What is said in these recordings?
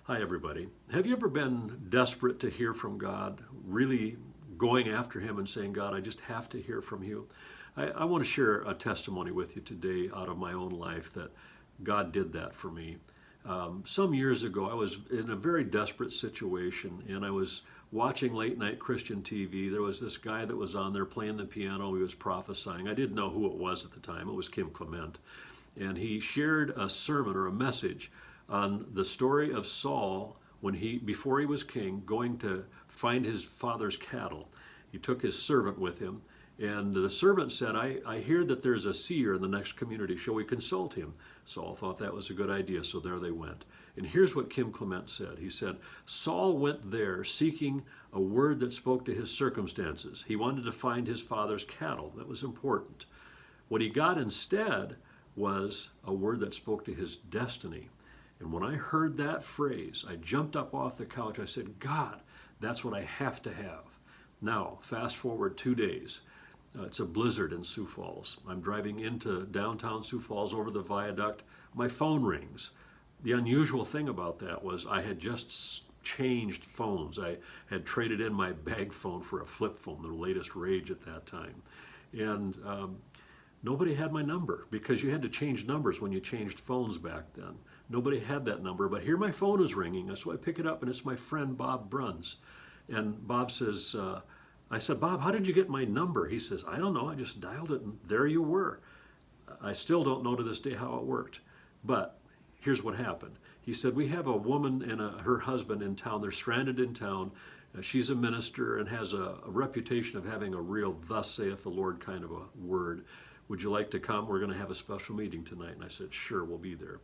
Hi, everybody. Have you ever been desperate to hear from God, really going after Him and saying, God, I just have to hear from you? I want to share a testimony with you today out of my own life that God did that for me. Some years ago, I was in a very desperate situation and I was watching late night Christian TV. There was this guy that was on there playing the piano. He was prophesying. I didn't know who it was at the time. It was Kim Clement. And he shared a sermon or a message on the story of Saul when before he was king, going to find his father's cattle. He took his servant with him, and the servant said, I hear that there's a seer in the next community. Shall we consult him? Saul thought that was a good idea, so there they went. And here's what Kim Clement said. He said, Saul went there seeking a word that spoke to his circumstances. He wanted to find his father's cattle. That was important. What he got instead was a word that spoke to his destiny. And when I heard that phrase, I jumped up off the couch. I said, God, that's what I have to have. Now, fast forward 2 days. It's a blizzard in Sioux Falls. I'm driving into downtown Sioux Falls over the viaduct. My phone rings. The unusual thing about that was I had just changed phones. I had traded in my bag phone for a flip phone, the latest rage at that time. And nobody had my number because you had to change numbers when you changed phones back then. Nobody had that number, but here my phone is ringing. So I pick it up and it's my friend Bob Bruns. And Bob says, I said, Bob, how did you get my number? He says, I don't know. I just dialed it and there you were. I still don't know to this day how it worked. But here's what happened. He said, we have a woman and her husband in town. They're stranded in town. She's a minister and has a reputation of having a real thus saith the Lord kind of a word. Would you like to come? We're going to have a special meeting tonight. And I said, sure, we'll be there.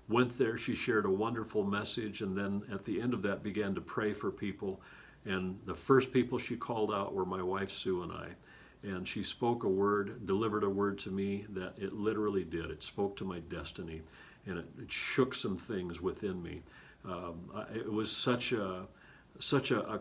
Went there, she shared a wonderful message, and then at the end of that began to pray for people. And the first people she called out were my wife, Sue, and I. And she spoke a word, delivered a word to me that it literally did. It spoke to my destiny, and it shook some things within me. It was such a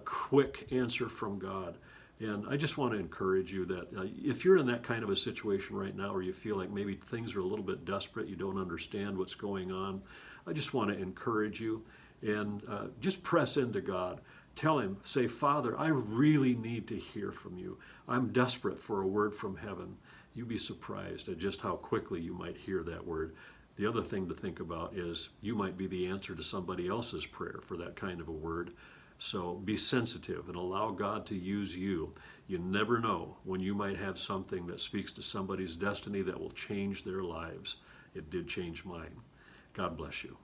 quick answer from God. And I just want to encourage you that if you're in that kind of a situation right now, or you feel like maybe things are a little bit desperate, you don't understand what's going on, I just want to encourage you and just press into God. Tell Him, say, Father, I really need to hear from you. I'm desperate for a word from heaven. You'd be surprised at just how quickly you might hear that word. The other thing to think about is you might be the answer to somebody else's prayer for that kind of a word. So be sensitive and allow God to use you. You never know when you might have something that speaks to somebody's destiny that will change their lives. It did change mine. God bless you.